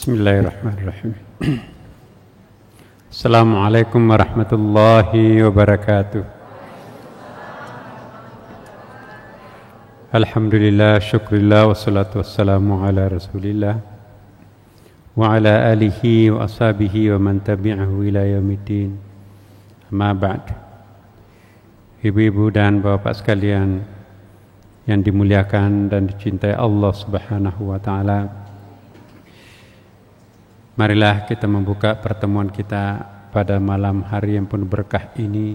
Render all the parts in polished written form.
Bismillahirrahmanirrahim. Assalamualaikum warahmatullahi wabarakatuh. Alhamdulillah, syukurillah, wassalatu wassalamu ala rasulillah wa ala alihi wa ashabihi wa man tabi'ahu ila yaumiddin. Amma ba'd. Ibu-ibu dan bapak sekalian yang dimuliakan dan dicintai Allah Subhanahu wa taala, marilah kita membuka pertemuan kita pada malam hari yang penuh berkah ini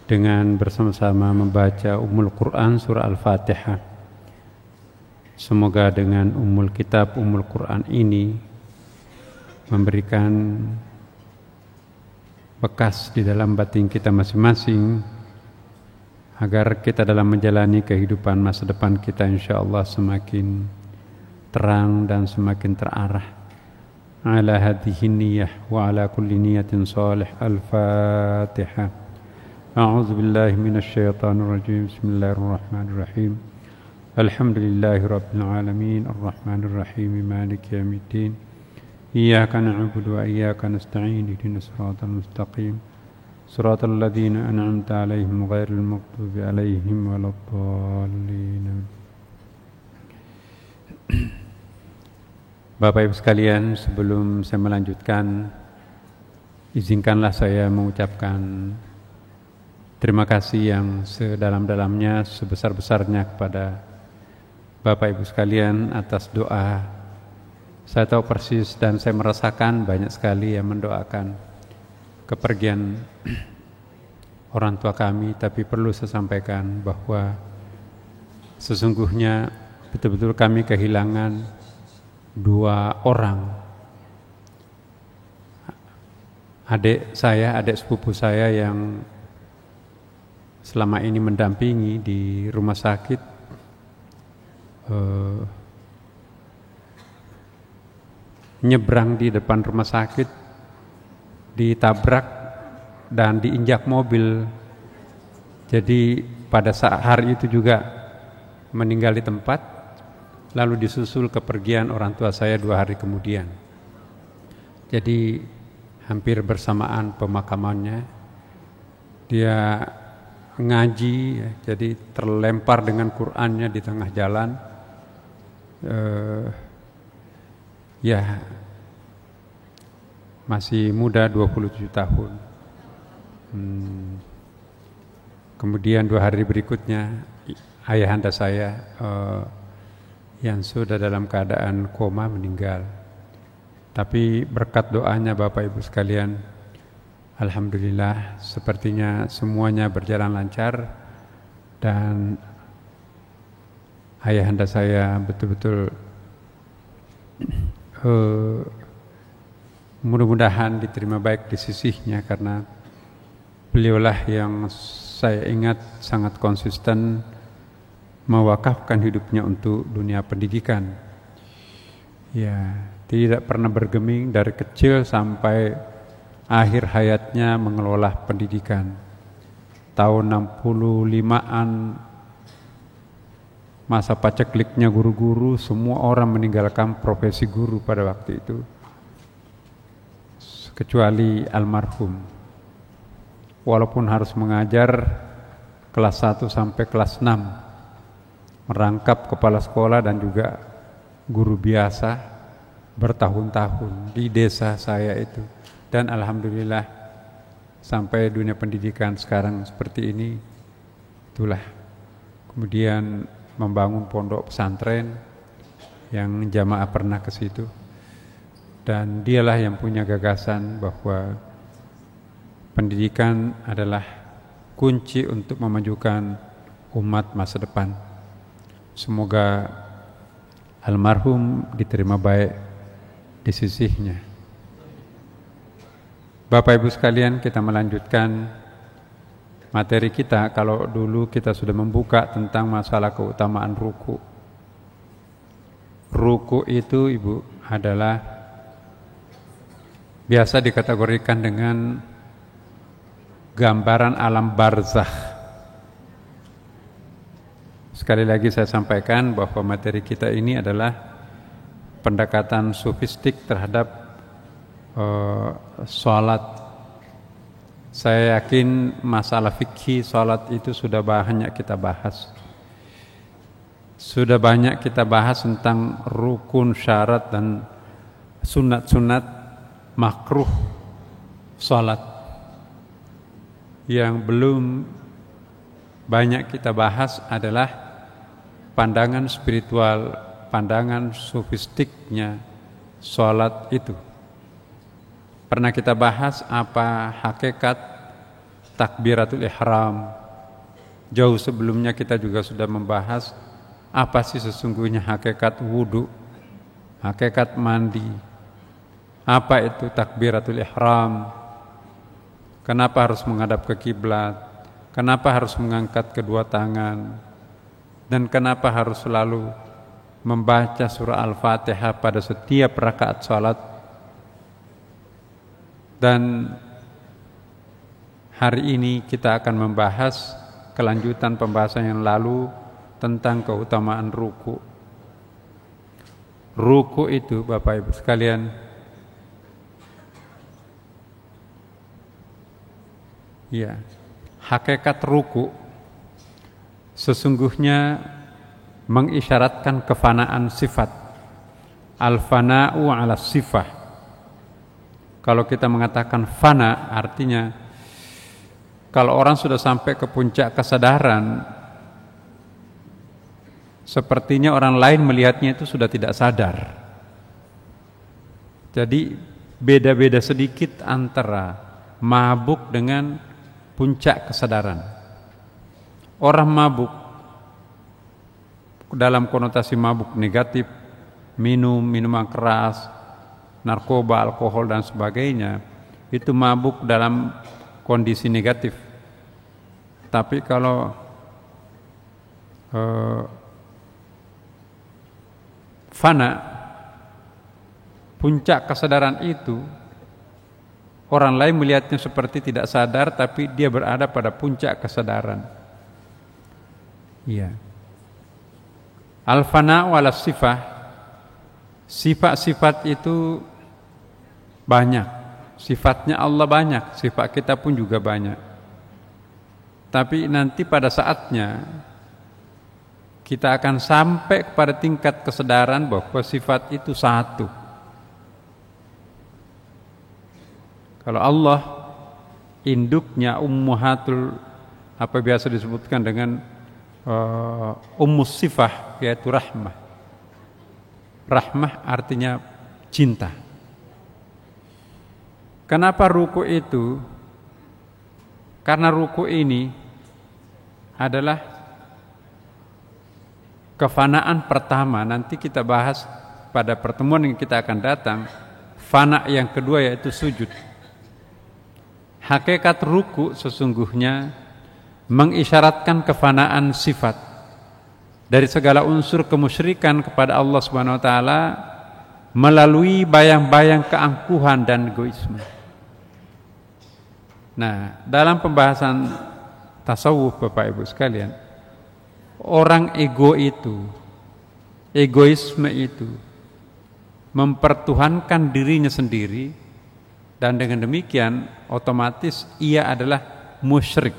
dengan bersama-sama membaca Ummul Quran surah Al-Fatihah. Semoga dengan Ummul Kitab Ummul Quran ini memberikan bekas di dalam batin kita masing-masing agar kita dalam menjalani kehidupan masa depan kita insyaallah semakin terang dan semakin terarah. على هذه النية وعلى كل نية صالح. الفاتحة. أعوذ بالله من الشيطان الرجيم. بسم الله الرحمن الرحيم. الحمد لله رب العالمين الرحمن الرحيم مالك يوم الدين إياك نعبد وإياك نستعين اهدنا الصراط المستقيم صراط الذين أنعمت عليهم غير المغضوب عليهم ولا الضالين. Bapak Ibu sekalian, sebelum saya melanjutkan, izinkanlah saya mengucapkan terima kasih yang sedalam-dalamnya, sebesar-besarnya kepada Bapak Ibu sekalian atas doa. Saya tahu persis dan saya merasakan banyak sekali yang mendoakan kepergian orang tua kami, tapi perlu saya sampaikan bahwa sesungguhnya betul-betul kami kehilangan dua orang, adik sepupu saya yang selama ini mendampingi di rumah sakit. Nyebrang di depan rumah sakit, ditabrak dan diinjak mobil. Jadi pada saat hari itu juga meninggal di tempat. Lalu disusul kepergian orang tua saya 2 hari kemudian. Jadi hampir bersamaan pemakamannya. Dia ngaji, jadi terlempar dengan Qur'annya di tengah jalan. Masih muda, 27 tahun. Kemudian 2 hari berikutnya ayahanda saya yang sudah dalam keadaan koma meninggal. Tapi berkat doanya Bapak Ibu sekalian, alhamdulillah sepertinya semuanya berjalan lancar dan ayahanda saya betul-betul mudah-mudahan diterima baik di sisinya, karena beliaulah yang saya ingat sangat konsisten mewakafkan hidupnya untuk dunia pendidikan. Ya, tidak pernah bergeming dari kecil sampai akhir hayatnya mengelola pendidikan. Tahun 65-an masa pacekliknya guru-guru, semua orang meninggalkan profesi guru pada waktu itu, kecuali almarhum. Walaupun harus mengajar kelas 1 sampai kelas 6, merangkap kepala sekolah dan juga guru biasa bertahun-tahun di desa saya itu. Dan alhamdulillah sampai dunia pendidikan sekarang seperti ini. Itulah. Kemudian membangun pondok pesantren yang jamaah pernah ke situ. Dan dialah yang punya gagasan bahwa pendidikan adalah kunci untuk memajukan umat masa depan. Semoga almarhum diterima baik di sisinya. Bapak Ibu sekalian, kita melanjutkan materi kita. Kalau dulu kita sudah membuka tentang masalah keutamaan ruku. Ruku itu Ibu adalah biasa dikategorikan dengan gambaran alam barzakh. Sekali lagi saya sampaikan bahwa materi kita ini adalah pendekatan sofistik terhadap sholat. Saya yakin masalah fikih sholat itu sudah banyak kita bahas. Sudah banyak kita bahas tentang rukun, syarat, dan sunat-sunat makruh sholat. Yang belum banyak kita bahas adalah pandangan spiritual, pandangan sofistiknya sholat itu. Pernah kita bahas apa hakikat takbiratul ihram. Jauh sebelumnya kita juga sudah membahas apa sih sesungguhnya hakikat wudu, hakikat mandi, apa itu takbiratul ihram, kenapa harus menghadap ke kiblat, kenapa harus mengangkat kedua tangan, dan kenapa harus selalu membaca surah Al-Fatihah pada setiap rakaat salat. Dan hari ini kita akan membahas kelanjutan pembahasan yang lalu tentang keutamaan ruku. Ruku itu Bapak Ibu sekalian, ya, hakikat ruku sesungguhnya mengisyaratkan kefanaan sifat. Al-fana'u ala sifah. Kalau kita mengatakan fana, artinya kalau orang sudah sampai ke puncak kesadaran, sepertinya orang lain melihatnya itu sudah tidak sadar. Jadi beda-beda sedikit antara mabuk dengan puncak kesadaran. Orang mabuk dalam konotasi mabuk negatif, minuman keras, narkoba, alkohol dan sebagainya, itu mabuk dalam kondisi negatif. Tapi kalau fana, puncak kesadaran itu, orang lain melihatnya seperti tidak sadar, tapi dia berada pada puncak kesadaran. Iya. Al-fana wala sifah, sifat-sifat itu banyak. Sifatnya Allah banyak, sifat kita pun juga banyak. Tapi nanti pada saatnya kita akan sampai kepada tingkat kesadaran bahwa sifat itu satu. Kalau Allah induknya ummuhatul, apa biasa disebutkan dengan ummus sifah, yaitu rahmah. Rahmah artinya cinta. Kenapa ruku itu? Karena ruku ini adalah kefanaan pertama. Nanti kita bahas pada pertemuan yang kita akan datang. Fana yang kedua yaitu sujud. Hakikat ruku sesungguhnya mengisyaratkan kefanaan sifat dari segala unsur kemusyrikan kepada Allah Subhanahu wa taala melalui bayang-bayang keangkuhan dan egoisme. Nah, dalam pembahasan tasawuf Bapak Ibu sekalian, orang egoisme itu mempertuhankan dirinya sendiri, dan dengan demikian otomatis ia adalah musyrik.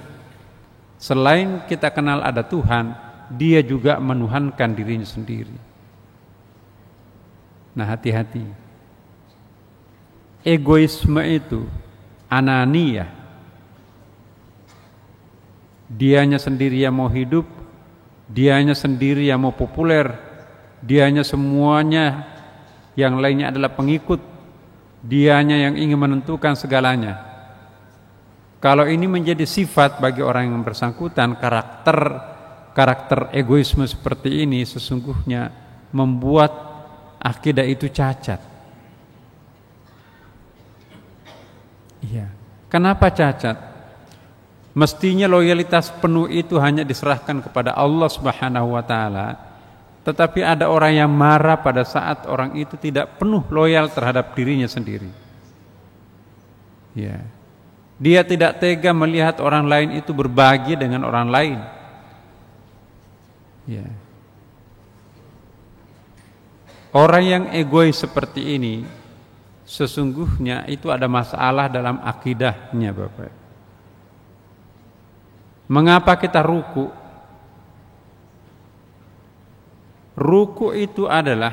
Selain kita kenal ada Tuhan, dia juga menuhankan dirinya sendiri. Nah, hati-hati. Egoisme itu ananiyah. Dianya sendiri yang mau hidup, dianya sendiri yang mau populer, dianya semuanya, yang lainnya adalah pengikut, dianya yang ingin menentukan segalanya. Kalau ini menjadi sifat bagi orang yang bersangkutan, karakter egoisme seperti ini sesungguhnya membuat akidah itu cacat. Iya. Kenapa cacat? Mestinya loyalitas penuh itu hanya diserahkan kepada Allah Subhanahu wa taala, tetapi ada orang yang marah pada saat orang itu tidak penuh loyal terhadap dirinya sendiri. Ya. Dia tidak tega melihat orang lain itu berbagi dengan orang lain. Ya. Orang yang egois seperti ini sesungguhnya itu ada masalah dalam akidahnya, Bapak. Mengapa kita ruku? Ruku itu adalah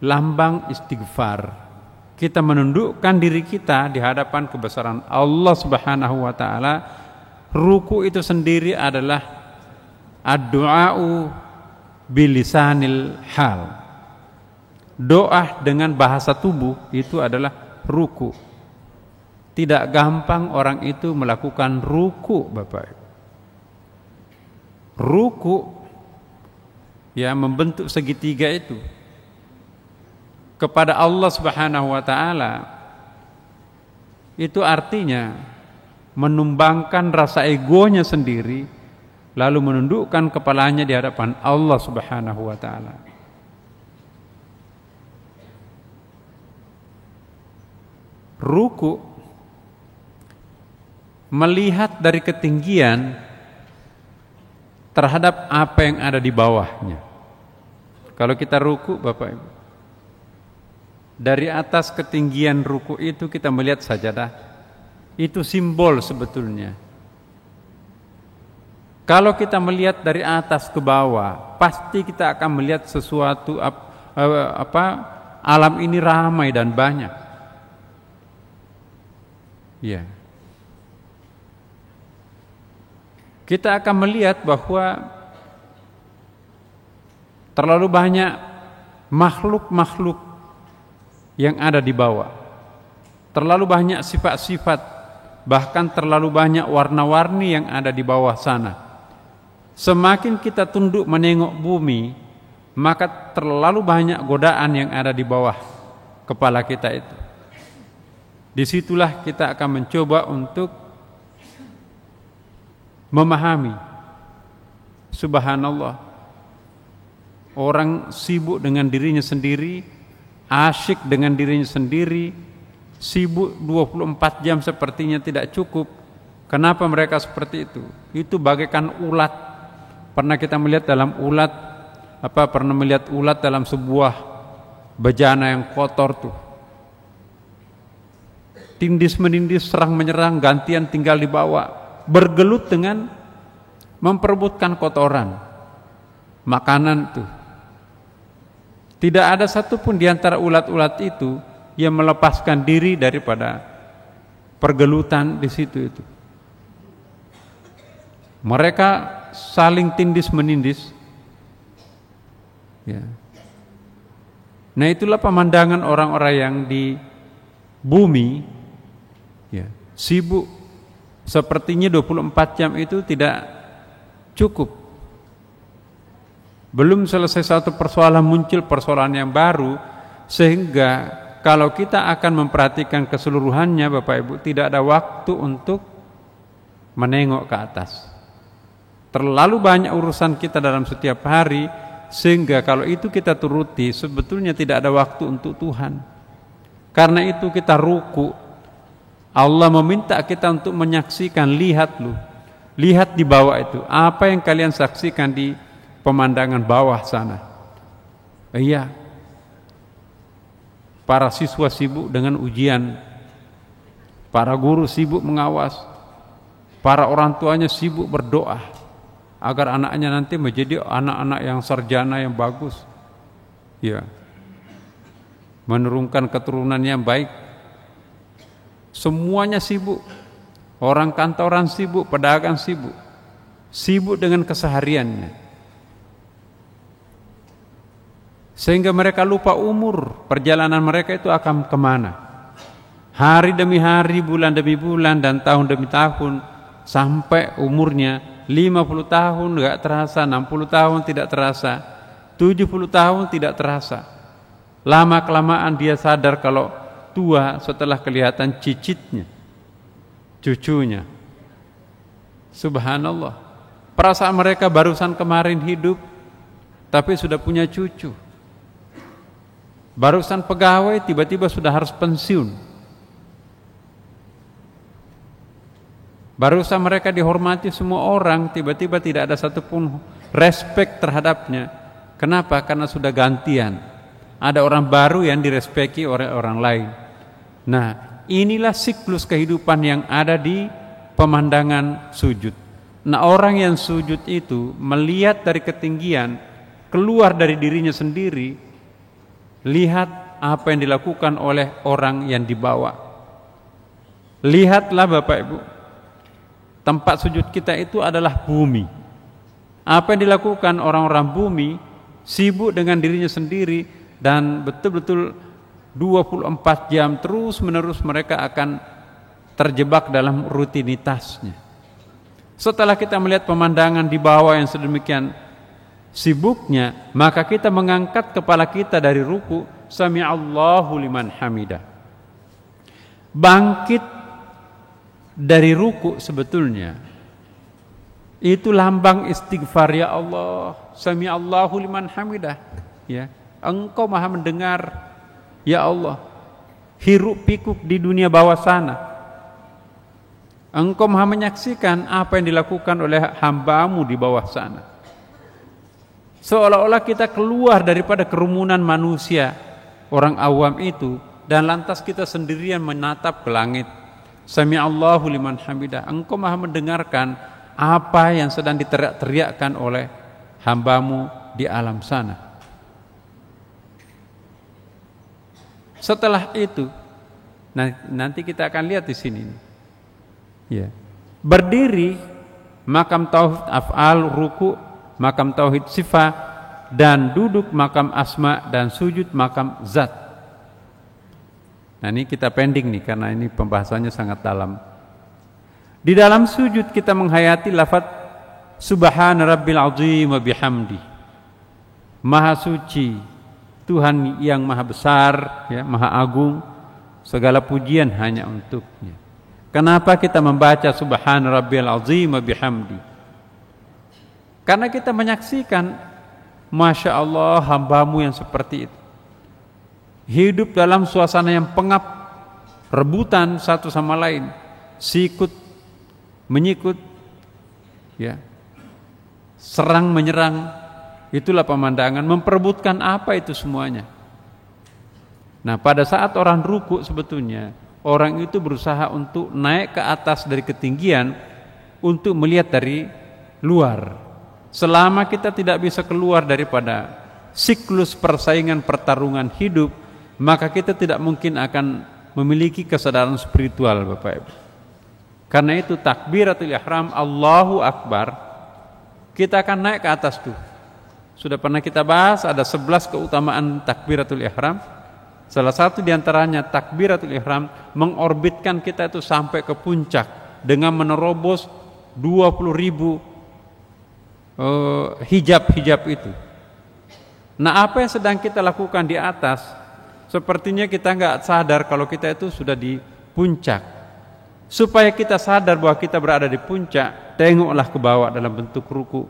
lambang istighfar. Kita menundukkan diri kita di hadapan kebesaran Allah Subhanahu wa taala. Ruku itu sendiri adalah ad-du'a'u bilisanil hal. Doa dengan bahasa tubuh itu adalah ruku. Tidak gampang orang itu melakukan ruku, Bapak. Ruku ya membentuk segitiga itu kepada Allah Subhanahu wa taala, itu artinya menumbangkan rasa egonya sendiri lalu menundukkan kepalanya di hadapan Allah Subhanahu wa taala. Ruku melihat dari ketinggian terhadap apa yang ada di bawahnya. Kalau kita ruku, Bapak Ibu, dari atas ketinggian ruku itu kita melihat sajadah, itu simbol sebetulnya. Kalau kita melihat dari atas ke bawah, pasti kita akan melihat sesuatu alam ini ramai dan banyak. Ya. Kita akan melihat bahwa terlalu banyak makhluk-makhluk yang ada di bawah. Terlalu banyak sifat-sifat, bahkan terlalu banyak warna-warni yang ada di bawah sana. Semakin kita tunduk menengok bumi, maka terlalu banyak godaan yang ada di bawah kepala kita itu. Disitulah kita akan mencoba untuk memahami. Subhanallah, orang sibuk dengan dirinya sendiri, asyik dengan dirinya sendiri, sibuk 24 jam sepertinya tidak cukup. Kenapa mereka seperti itu? Itu bagaikan ulat. Pernah kita melihat dalam ulat, pernah melihat ulat dalam sebuah bejana yang kotor tuh. Tindis menindis, serang menyerang, gantian tinggal di bawah, bergelut dengan memperebutkan kotoran, makanan tuh. Tidak ada satupun di antara ulat-ulat itu yang melepaskan diri daripada pergelutan di situ itu. Mereka saling tindis menindis. Ya. Nah, itulah pemandangan orang-orang yang di bumi, ya, sibuk. Sepertinya 24 jam itu tidak cukup. Belum selesai satu persoalan, muncul persoalan yang baru, sehingga kalau kita akan memperhatikan keseluruhannya, Bapak Ibu, tidak ada waktu untuk menengok ke atas. Terlalu banyak urusan kita dalam setiap hari, sehingga kalau itu kita turuti, sebetulnya tidak ada waktu untuk Tuhan. Karena itu kita ruku. Allah meminta kita untuk menyaksikan, lihat di bawah itu, apa yang kalian saksikan di pemandangan bawah sana. Iya, para siswa sibuk dengan ujian, para guru sibuk mengawas, para orang tuanya sibuk berdoa agar anaknya nanti menjadi anak-anak yang sarjana yang bagus, ya, menurunkan keturunan yang baik. Semuanya sibuk. Orang kantoran sibuk, pedagang sibuk dengan kesehariannya, sehingga mereka lupa umur. Perjalanan mereka itu akan kemana? Hari demi hari, bulan demi bulan, dan tahun demi tahun, sampai umurnya 50 tahun tidak terasa, 60 tahun tidak terasa, 70 tahun tidak terasa. Lama-kelamaan dia sadar kalau tua setelah kelihatan cicitnya, cucunya. Subhanallah, perasaan mereka barusan kemarin hidup tapi sudah punya cucu. Barusan pegawai tiba-tiba sudah harus pensiun. Barusan mereka dihormati semua orang, tiba-tiba tidak ada satupun respek terhadapnya Kenapa? Karena sudah gantian. Ada orang baru yang direspeki oleh orang lain. Nah, inilah siklus kehidupan yang ada di pemandangan sujud. Nah, orang yang sujud itu melihat dari ketinggian, keluar dari dirinya sendiri, lihat apa yang dilakukan oleh orang yang dibawa. Lihatlah Bapak Ibu, tempat sujud kita itu adalah bumi. Apa yang dilakukan orang-orang bumi, sibuk dengan dirinya sendiri, dan betul-betul 24 jam terus menerus mereka akan terjebak dalam rutinitasnya. Setelah kita melihat pemandangan di bawah yang sedemikian sibuknya, maka kita mengangkat kepala kita dari ruku, sami'allahu liman hamidah. Bangkit dari ruku sebetulnya itu lambang istighfar, ya Allah, sami'allahu liman hamidah, ya. Engkau maha mendengar, ya Allah, hiruk pikuk di dunia bawah sana. Engkau maha menyaksikan apa yang dilakukan oleh hambamu di bawah sana. Seolah-olah kita keluar daripada kerumunan manusia, orang awam itu, dan lantas kita sendirian menatap ke langit. Sami'allahu liman hamidah. Engkau maha mendengarkan apa yang sedang diteriak-teriakkan oleh hambamu di alam sana. Setelah itu, nanti kita akan lihat di sini. Ya. Berdiri, makam tauhid af'al, ruku, makam tauhid sifat, dan duduk makam asma, dan sujud makam zat. Nah, ini kita pending nih karena ini pembahasannya sangat dalam. Di dalam sujud kita menghayati lafaz subhana rabbil azim wa bihamdi. Maha suci Tuhan yang maha besar, ya, maha agung, segala pujian hanya untuknya. Kenapa kita membaca subhana rabbil azim wa bihamdi? Karena kita menyaksikan, Masya Allah, hambamu yang seperti itu hidup dalam suasana yang pengap, rebutan satu sama lain, sikut menyikut, ya, serang menyerang. Itulah pemandangan, memperebutkan apa itu semuanya. Nah, pada saat orang ruku sebetulnya orang itu berusaha untuk naik ke atas dari ketinggian untuk melihat dari luar. Selama kita tidak bisa keluar daripada siklus persaingan pertarungan hidup, maka kita tidak mungkin akan memiliki kesadaran spiritual, Bapak Ibu. Karena itu takbiratul ihram, Allahu Akbar, kita akan naik ke atas tuh. Sudah pernah kita bahas ada 11 keutamaan takbiratul ihram. Salah satu diantaranya takbiratul ihram mengorbitkan kita itu sampai ke puncak dengan menerobos 20.000 hijab-hijab itu. Nah, apa yang sedang kita lakukan di atas, sepertinya kita nggak sadar kalau kita itu sudah di puncak. Supaya kita sadar bahwa kita berada di puncak, tengoklah ke bawah dalam bentuk ruku.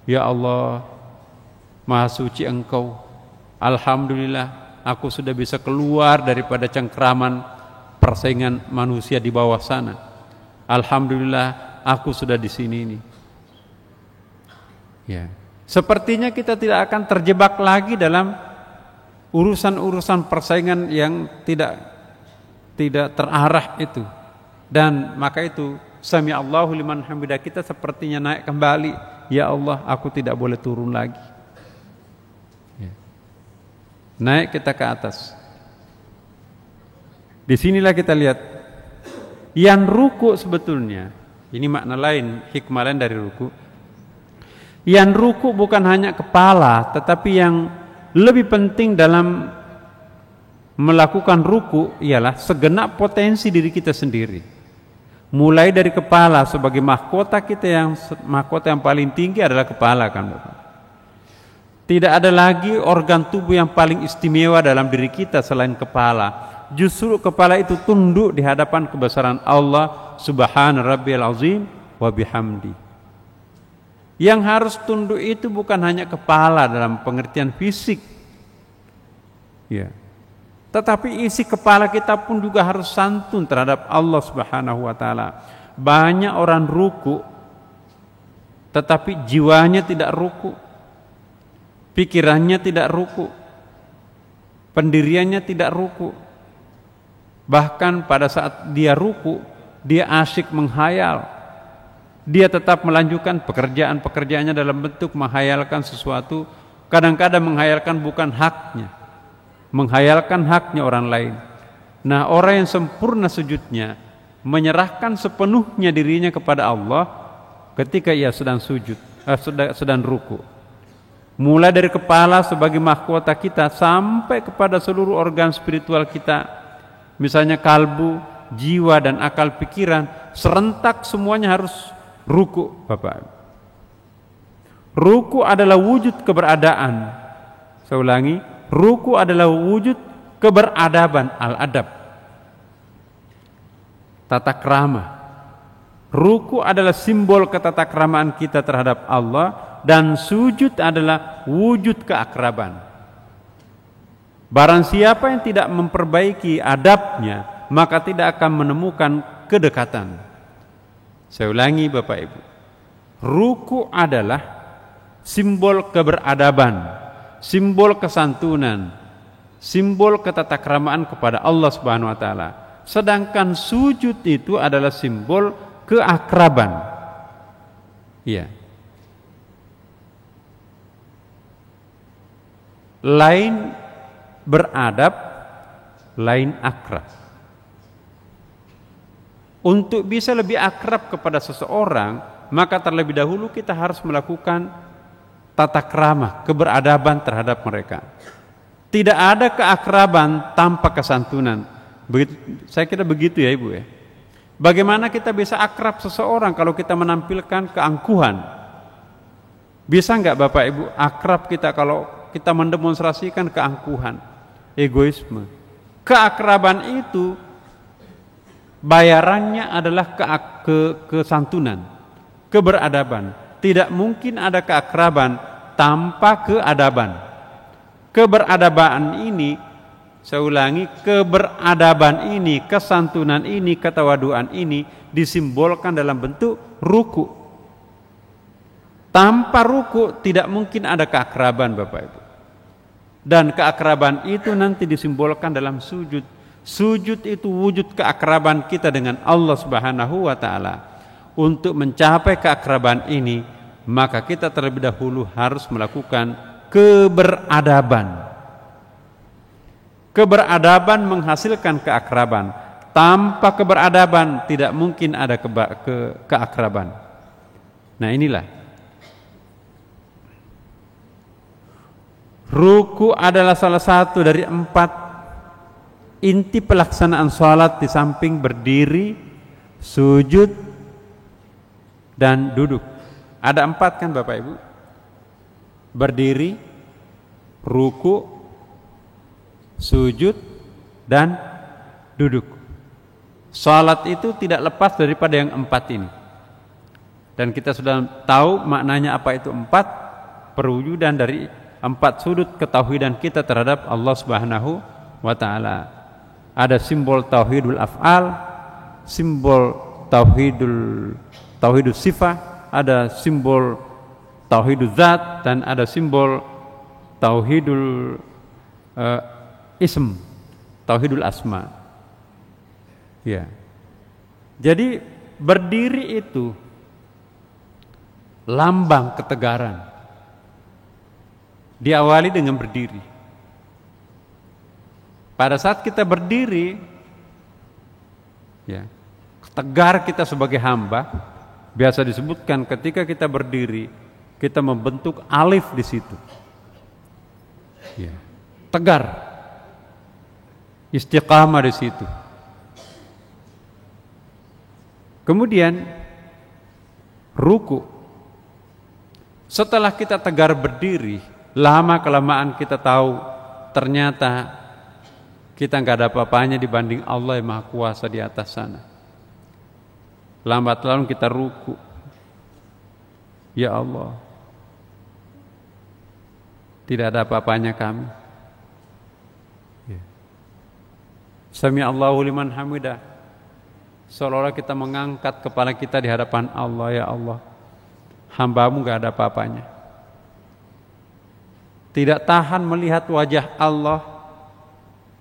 Ya Allah, Maha suci Engkau. Alhamdulillah, aku sudah bisa keluar daripada cengkraman persaingan manusia di bawah sana. Alhamdulillah, aku sudah di sini ini. Ya, sepertinya kita tidak akan terjebak lagi dalam urusan-urusan persaingan yang tidak terarah itu. Dan maka itu sami Allahu liman hamidah, kita sepertinya naik kembali. Ya Allah, aku tidak boleh turun lagi. Ya. Naik kita ke atas. Disinilah kita lihat yang ruku sebetulnya. Ini makna lain, hikmah lain dari ruku. Yang ruku bukan hanya kepala, tetapi yang lebih penting dalam melakukan ruku ialah segenap potensi diri kita sendiri. Mulai dari kepala sebagai mahkota kita, yang mahkota yang paling tinggi adalah kepala, kan Bapak. Tidak ada lagi organ tubuh yang paling istimewa dalam diri kita selain kepala. Justru kepala itu tunduk di hadapan kebesaran Allah Subhana Rabbil Azim wa bihamdi. Yang harus tunduk itu bukan hanya kepala dalam pengertian fisik, ya, tetapi isi kepala kita pun juga harus santun terhadap Allah Subhanahu wa taala. Banyak orang ruku tetapi jiwanya tidak ruku. pikirannya tidak ruku, pendiriannya tidak ruku. Bahkan pada saat dia ruku, dia asyik menghayal. Dia tetap melanjutkan pekerjaan-pekerjaannya dalam bentuk menghayalkan sesuatu. Kadang-kadang menghayalkan bukan haknya, menghayalkan haknya orang lain. Nah, orang yang sempurna sujudnya, menyerahkan sepenuhnya dirinya kepada Allah ketika ia sedang sujud, sedang ruku. Mulai dari kepala sebagai mahkota kita sampai kepada seluruh organ spiritual kita, misalnya kalbu, jiwa dan akal pikiran, serentak semuanya harus ruku, Bapak. Ruku adalah wujud keberadaan. Saya ulangi, ruku adalah wujud keberadaban, al-adab, tata krama. Ruku adalah simbol ketatakramaan kita terhadap Allah, dan sujud adalah wujud keakraban. Barang siapa yang tidak memperbaiki adabnya, maka tidak akan menemukan kedekatan. Saya ulangi Bapak Ibu, ruku adalah simbol keberadaban, simbol kesantunan, simbol ketatakramaan kepada Allah Subhanahu wa taala. Sedangkan sujud itu adalah simbol keakraban. Iya. Lain beradab, lain akrab. Untuk bisa lebih akrab kepada seseorang, maka terlebih dahulu kita harus melakukan tata krama, keberadaban terhadap mereka. Tidak ada keakraban tanpa kesantunan. Begitu, saya kira begitu ya Ibu ya. Bagaimana kita bisa akrab seseorang kalau kita menampilkan keangkuhan? Bisa enggak Bapak Ibu akrab kita kalau kita mendemonstrasikan keangkuhan, egoisme? Keakraban itu bayarannya adalah kesantunan, keberadaban. Tidak mungkin ada keakraban tanpa keadaban. Keberadaban ini, saya ulangi, keberadaban ini, kesantunan ini, ketawaduan ini disimbolkan dalam bentuk ruku. Tanpa ruku tidak mungkin ada keakraban Bapak Ibu. Dan keakraban itu nanti disimbolkan dalam sujud. Sujud itu wujud keakraban kita dengan Allah Subhanahu wa taala. Untuk mencapai keakraban ini, maka kita terlebih dahulu harus melakukan keberadaban. Keberadaban menghasilkan keakraban. Tanpa keberadaban tidak mungkin ada keakraban. Nah, inilah. Ruku adalah salah satu dari 4 inti pelaksanaan sholat di samping berdiri, sujud, dan duduk. Ada 4 kan Bapak Ibu? Berdiri, ruku, sujud, dan duduk. Sholat itu tidak lepas daripada yang 4 ini. Dan kita sudah tahu maknanya apa itu 4, perwujudan dari 4 sudut ketauhidan kita terhadap Allah Subhanahu wa taala. Ada simbol tauhidul af'al, simbol tauhidus sifah, ada simbol tauhidul zat, dan ada simbol tauhidul ism, tauhidul asma. Ya. Jadi berdiri itu lambang ketegaran. Diawali dengan berdiri. Pada saat kita berdiri, ya, tegar kita sebagai hamba. Biasa disebutkan ketika kita berdiri, kita membentuk alif di situ. Ya, tegar, istiqamah di situ. Kemudian ruku. Setelah kita tegar berdiri, lama kelamaan kita tahu ternyata kita nggak ada apa-apanya dibanding Allah yang Maha Kuasa di atas sana. Lambat laun kita ruku. Ya Allah, tidak ada apa-apanya kami. Ya. Sami Allahu liman hamidah. Seolah-olah kita mengangkat kepala kita di hadapan Allah. Ya Allah, hamba-Mu nggak ada apa-apanya. tidak tahan melihat wajah Allah.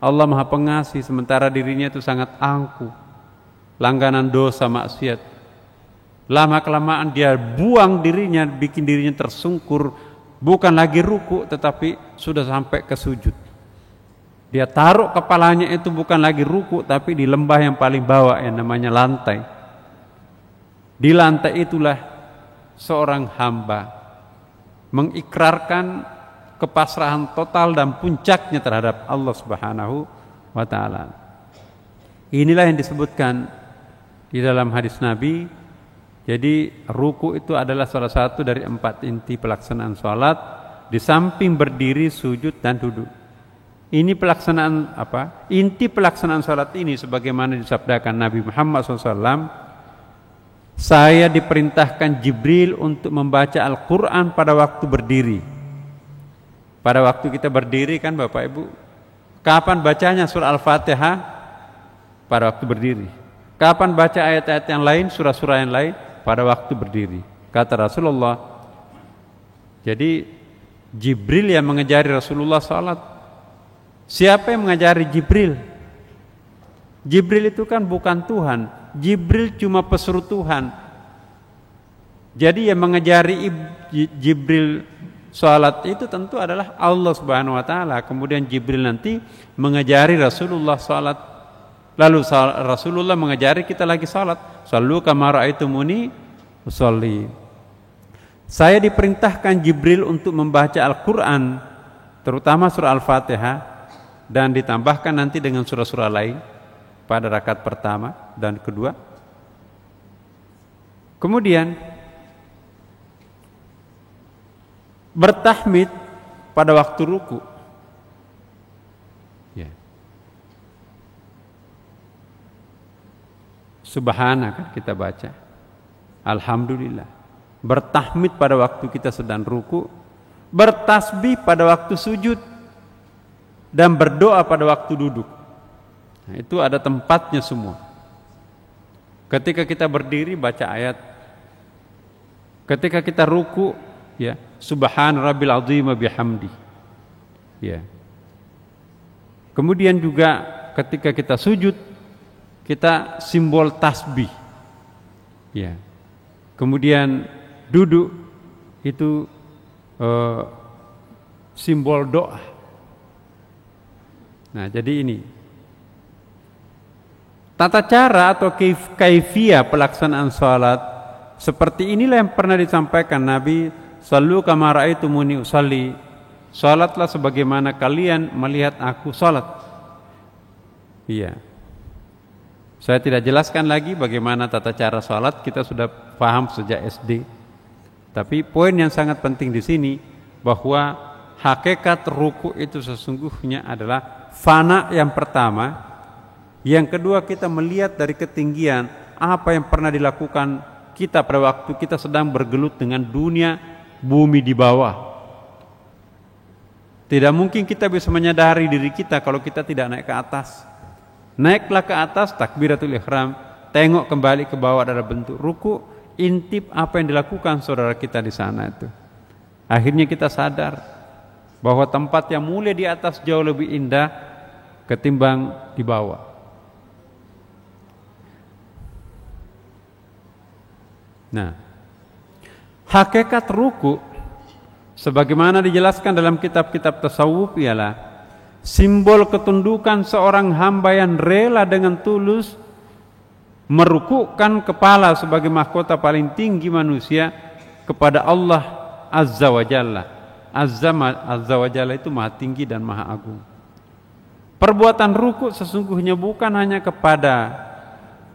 Allah Maha Pengasih, sementara dirinya itu sangat angkuh, langganan dosa maksiat. Lama-kelamaan dia buang dirinya, bikin dirinya tersungkur, bukan lagi ruku tetapi sudah sampai ke sujud. Dia taruh kepalanya itu bukan lagi ruku tapi di lembah yang paling bawah yang namanya lantai. Di lantai itulah seorang hamba mengikrarkan kepasrahan total dan puncaknya terhadap Allah Subhanahu wa taala. Inilah yang disebutkan di dalam hadis Nabi. Jadi ruku itu adalah salah satu dari 4 inti pelaksanaan sholat, di samping berdiri, sujud dan duduk. Ini pelaksanaan apa? Inti pelaksanaan sholat ini sebagaimana disabdakan Nabi Muhammad SAW. Saya diperintahkan Jibril untuk membaca Al-Quran pada waktu berdiri. Pada waktu kita berdiri kan Bapak Ibu, kapan bacanya surah Al-Fatihah? Pada waktu berdiri. Kapan baca ayat-ayat yang lain, surah-surah yang lain? Pada waktu berdiri. Kata Rasulullah. Jadi Jibril yang mengajari Rasulullah salat. Siapa yang mengajari Jibril? Jibril itu kan bukan Tuhan. Jibril cuma pesuruh Tuhan. Jadi yang mengajari Jibril salat itu tentu adalah Allah Subhanahu wa taala. Kemudian Jibril nanti mengajari Rasulullah salat. Lalu Rasulullah mengajari kita lagi salat. Sallu kama ra'aitumuni usolli. Saya diperintahkan Jibril untuk membaca Al-Quran, terutama surah Al-Fatihah, dan ditambahkan nanti dengan surah-surah lain pada rakaat pertama dan kedua. Kemudian bertahmid pada waktu ruku. Ya. Subhana kan kita baca. Alhamdulillah. Bertahmid pada waktu kita sedang ruku, bertasbih pada waktu sujud, dan berdoa pada waktu duduk. Nah, itu ada tempatnya semua. Ketika kita berdiri baca ayat. Ketika kita ruku, ya, Subhan Rabbil Azim bihamdi. Ya. Kemudian juga ketika kita sujud, kita simbol tasbih. Ya. Kemudian duduk itu simbol doa. Nah, jadi ini tata cara atau kaifiyah pelaksanaan salat seperti inilah yang pernah disampaikan Nabi, sallu kama ra'aitumuni usalli. Salatlah sebagaimana kalian melihat aku salat. Iya. Saya tidak jelaskan lagi bagaimana tata cara salat, kita sudah paham sejak SD. Tapi poin yang sangat penting di sini bahwa hakikat ruku itu sesungguhnya adalah fana yang pertama. Yang kedua, kita melihat dari ketinggian apa yang pernah dilakukan kita pada waktu kita sedang bergelut dengan dunia bumi di bawah. Tidak mungkin kita bisa menyadari diri kita kalau kita tidak naik ke atas. Naiklah ke atas, takbiratul ihram, tengok kembali ke bawah dalam bentuk ruku, intip apa yang dilakukan saudara kita di sana itu. Akhirnya kita sadar bahwa tempat yang mulia di atas jauh lebih indah ketimbang di bawah. Nah, hakikat ruku sebagaimana dijelaskan dalam kitab-kitab tasawuf ialah simbol ketundukan seorang hamba yang rela dengan tulus merukukkan kepala sebagai mahkota paling tinggi manusia kepada Allah Azza wa Jalla. Azza wa Jalla itu maha tinggi dan maha agung. Perbuatan ruku sesungguhnya bukan hanya kepada,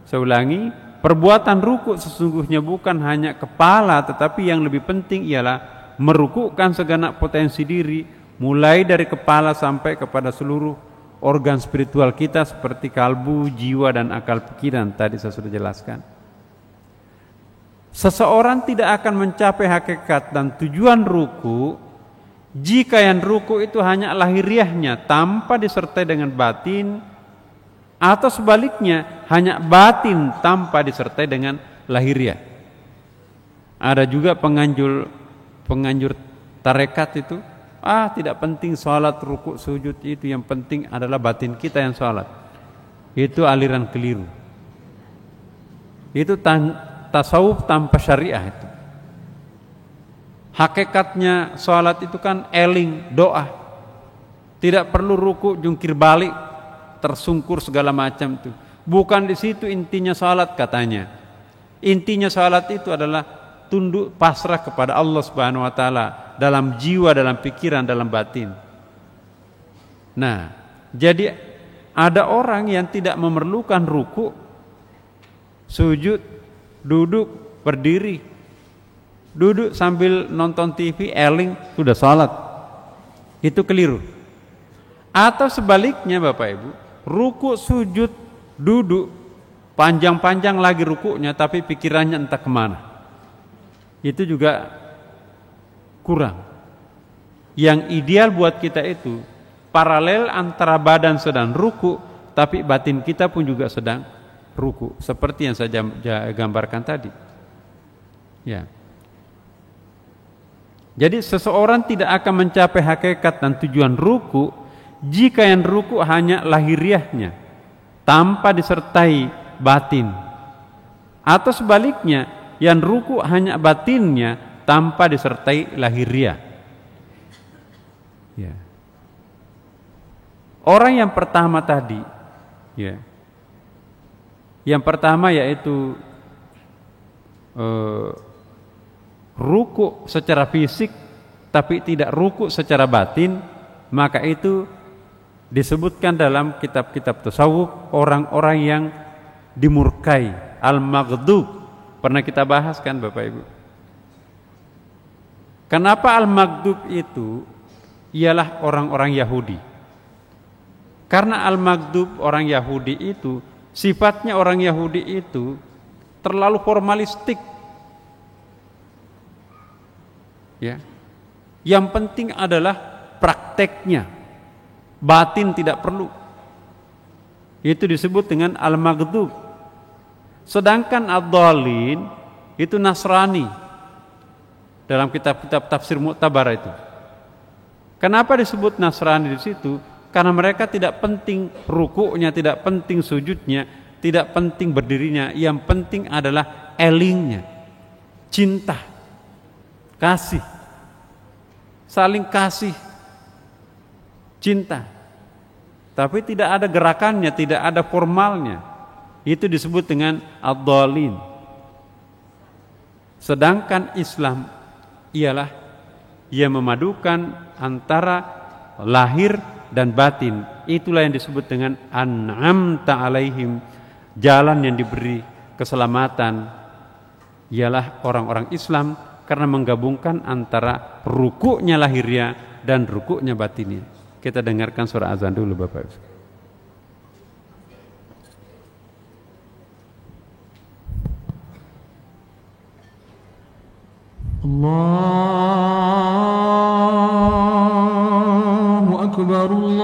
saya ulangi, perbuatan ruku sesungguhnya bukan hanya kepala, tetapi yang lebih penting ialah merukukkan segenap potensi diri, mulai dari kepala sampai kepada seluruh organ spiritual kita seperti kalbu, jiwa dan akal pikiran. Tadi saya sudah jelaskan. Seseorang tidak akan mencapai hakikat dan tujuan ruku jika yang ruku itu hanya lahiriahnya tanpa disertai dengan batin, atau sebaliknya hanya batin tanpa disertai dengan lahiriah. Ada juga penganjur tarekat itu Tidak penting sholat, rukuk, sujud itu, yang penting adalah batin kita yang sholat. Itu aliran keliru. Itu tasawuf tanpa syariah itu. Hakikatnya sholat itu kan eling, doa. Tidak perlu rukuk, jungkir balik, tersungkur segala macam itu. Bukan di situ intinya sholat katanya. Intinya sholat itu adalah tunduk pasrah kepada Allah Subhanahu wa taala dalam jiwa, dalam pikiran, dalam batin. Nah, jadi ada orang yang tidak memerlukan ruku, sujud, duduk, berdiri. Duduk sambil nonton TV, eling, sudah sholat. Itu keliru. Atau sebaliknya Bapak Ibu, ruku, sujud, duduk, panjang-panjang lagi rukuknya, tapi pikirannya entah kemana. Itu juga kurang. Yang ideal buat kita itu paralel antara badan sedang ruku, tapi batin kita pun juga sedang ruku, seperti yang saya gambarkan tadi. Ya. Jadi seseorang tidak akan mencapai hakikat dan tujuan ruku jika yang ruku hanya lahiriahnya tanpa disertai batin, atau sebaliknya yang ruku hanya batinnya tanpa disertai lahiriah. Ya. Orang yang pertama tadi, ya, yang pertama yaitu ruku secara fisik tapi tidak ruku secara batin, maka itu disebutkan dalam kitab-kitab tasawuf orang-orang yang dimurkai, al-maghdub. Pernah kita bahas kan Bapak Ibu. Kenapa al-maghdub itu ialah orang-orang Yahudi? Karena al-maghdub orang Yahudi itu, sifatnya orang Yahudi itu terlalu formalistik. Ya. Yang penting adalah prakteknya. Batin tidak perlu. Itu disebut dengan al-maghdub. Sedangkan ad-dhalin itu Nasrani. Dalam kitab-kitab tafsir Mu'tabar itu. Kenapa disebut Nasrani di situ? Karena mereka tidak penting rukuknya, tidak penting sujudnya, tidak penting berdirinya. Yang penting adalah elingnya, cinta, kasih, saling kasih, cinta. Tapi tidak ada gerakannya, tidak ada formalnya. Itu disebut dengan ad-dhalin. Sedangkan Islam ialah ia memadukan antara lahir dan batin. Itulah yang disebut dengan an'amta alaihim, jalan yang diberi keselamatan ialah orang-orang Islam karena menggabungkan antara rukuknya lahiriah dan rukuknya batinnya. Kita dengarkan surah azan dulu Bapak Ibu. Allahu Akbar, Allahu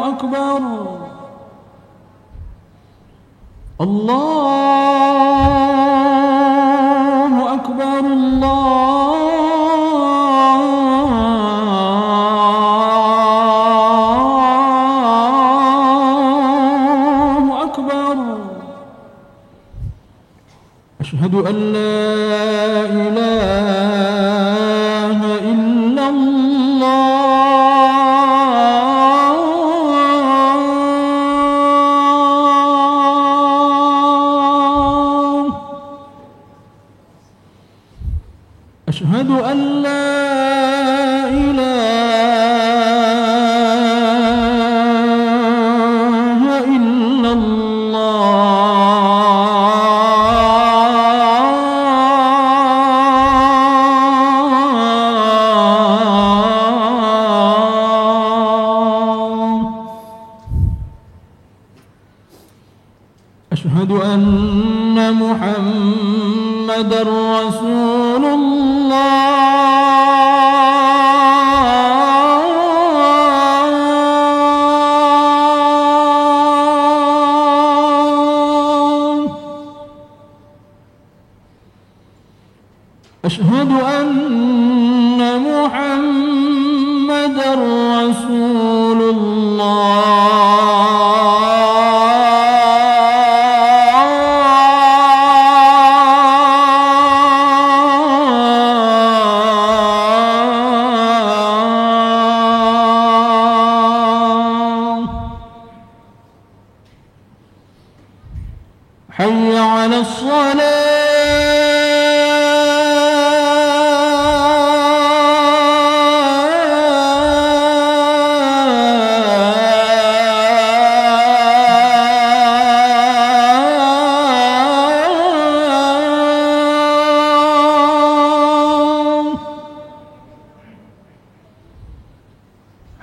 Akbar, Allahu Akbar, Allahu Akbar. Asyhadu an la ilaha illallah. Asyhadu an la ilaha illallah. Asyhadu anna Muhammadar Rasulullah. أشهد أن محمدا رسول الله. حي على الصلاة.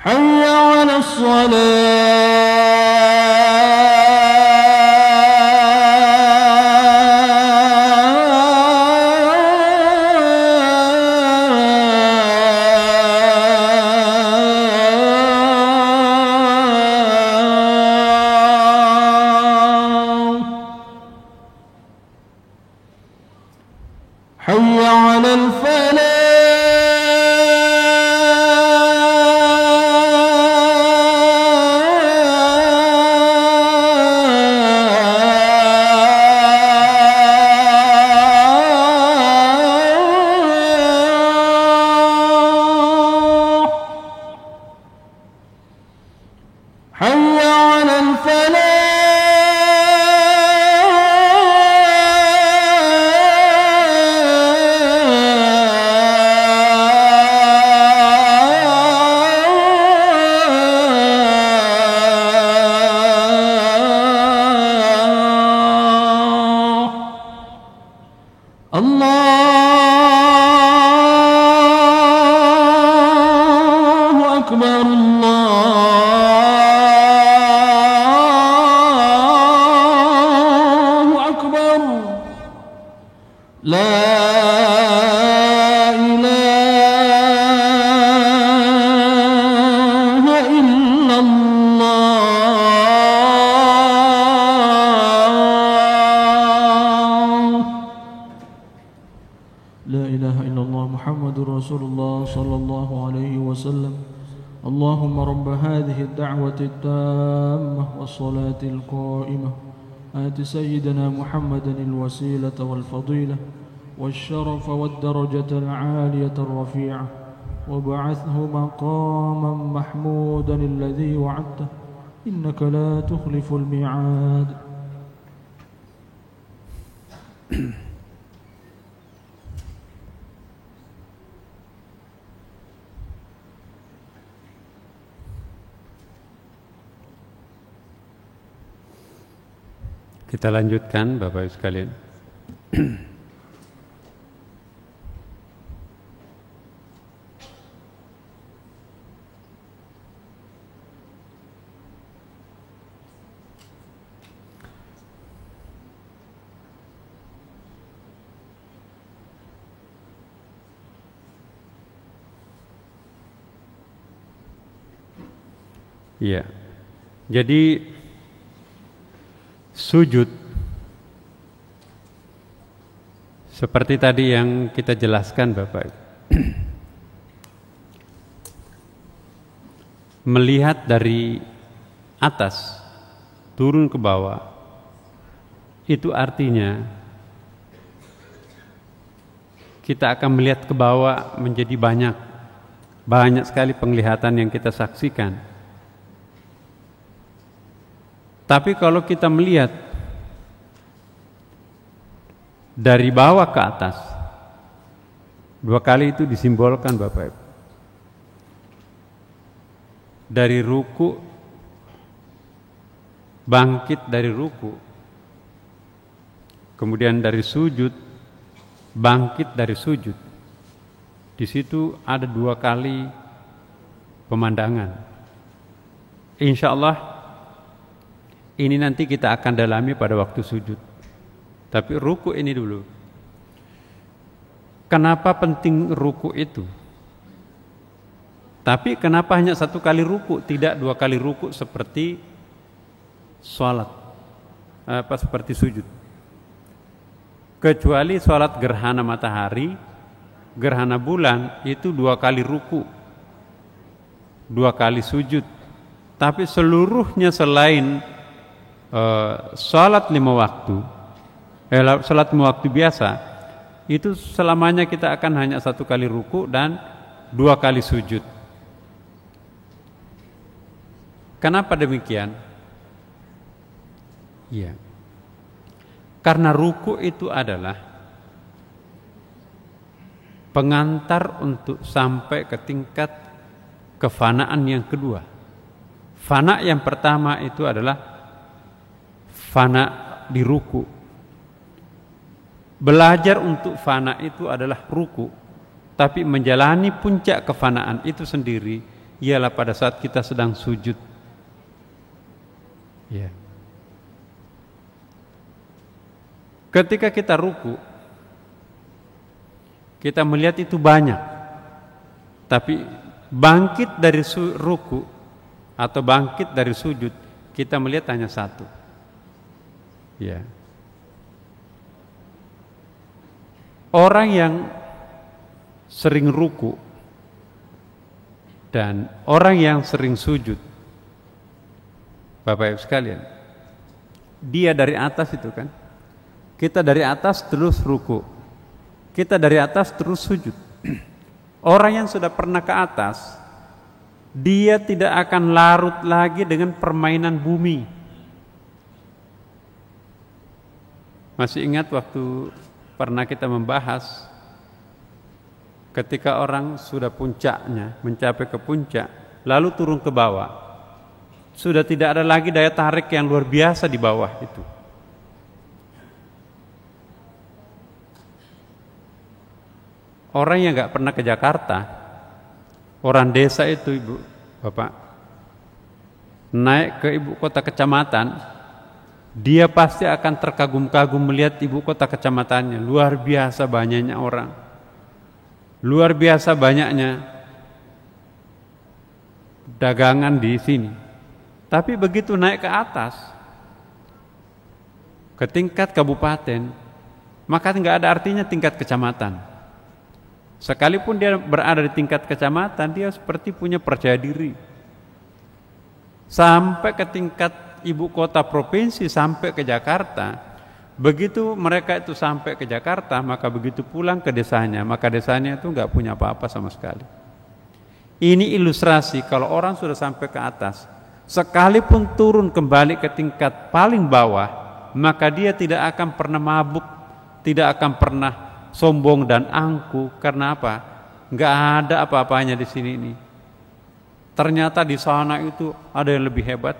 حي على الصلاة. حي على الفلاح. حي على الفلاح. الله أكبر الله أكبر. لا إله إلا الله. لا إله إلا الله محمد رسول الله صلى الله عليه وسلم. اللهم رب هذه الدعوة التامة والصلاة القائمة آت سيدنا محمدا الوسيلة والفضيلة والشرف والدرجة العالية الرفيعة وابعثه مقاما محمودا الذي وعدته إنك لا تخلف الميعاد. Kita lanjutkan Bapak Ibu sekalian. Iya. Jadi sujud seperti tadi yang kita jelaskan Bapak, melihat dari atas turun ke bawah, itu artinya kita akan melihat ke bawah menjadi banyak sekali penglihatan yang kita saksikan. Tapi kalau kita melihat dari bawah ke atas, dua kali itu disimbolkan Bapak Ibu. Dari ruku, bangkit dari ruku, kemudian dari sujud, bangkit dari sujud. Di situ ada dua kali pemandangan. Insya Allah ini nanti kita akan dalami pada waktu sujud. Tapi ruku ini dulu. Kenapa penting ruku itu? Tapi kenapa hanya satu kali ruku, tidak dua kali ruku seperti sholat, seperti sujud. Kecuali sholat gerhana matahari, gerhana bulan itu 2 kali ruku, 2 kali sujud. Tapi seluruhnya selain salat 5 waktu, salat 5 waktu biasa, itu selamanya kita akan hanya 1 kali ruku dan 2 kali sujud. Kenapa demikian? Iya. Karena ruku itu adalah pengantar untuk sampai ke tingkat kefanaan yang kedua. Fana yang pertama itu adalah fana di ruku. Belajar untuk fana itu adalah ruku, tapi menjalani puncak kefanaan itu sendiri ialah pada saat kita sedang sujud. Ya. Ketika kita ruku, kita melihat itu banyak, tapi bangkit dari ruku atau bangkit dari sujud, kita melihat hanya 1. Ya. Orang yang sering ruku dan orang yang sering sujud, Bapak Ibu sekalian, dia dari atas itu kan, kita dari atas terus ruku, kita dari atas terus sujud. Orang yang sudah pernah ke atas, dia tidak akan larut lagi dengan permainan bumi. Masih ingat waktu pernah kita membahas ketika orang sudah puncaknya, mencapai ke puncak, lalu turun ke bawah, sudah tidak ada lagi daya tarik yang luar biasa di bawah itu. Orang yang nggak pernah ke Jakarta, orang desa itu Ibu, Bapak, naik ke ibu kota kecamatan, dia pasti akan terkagum-kagum melihat ibu kota kecamatannya. Luar biasa banyaknya orang, luar biasa banyaknya dagangan di sini. Tapi begitu naik ke atas, ke tingkat kabupaten, maka nggak ada artinya tingkat kecamatan. Sekalipun dia berada di tingkat kecamatan, dia seperti punya percaya diri. Sampai ke tingkat ibu kota provinsi, sampai ke Jakarta. Begitu mereka itu sampai ke Jakarta, maka begitu pulang ke desanya, maka desanya itu nggak punya apa-apa sama sekali. Ini ilustrasi kalau orang sudah sampai ke atas, sekalipun turun kembali ke tingkat paling bawah, maka dia tidak akan pernah mabuk, tidak akan pernah sombong dan angkuh. Karena apa? Nggak ada apa-apanya di sini ini. Ternyata di sana itu ada yang lebih hebat.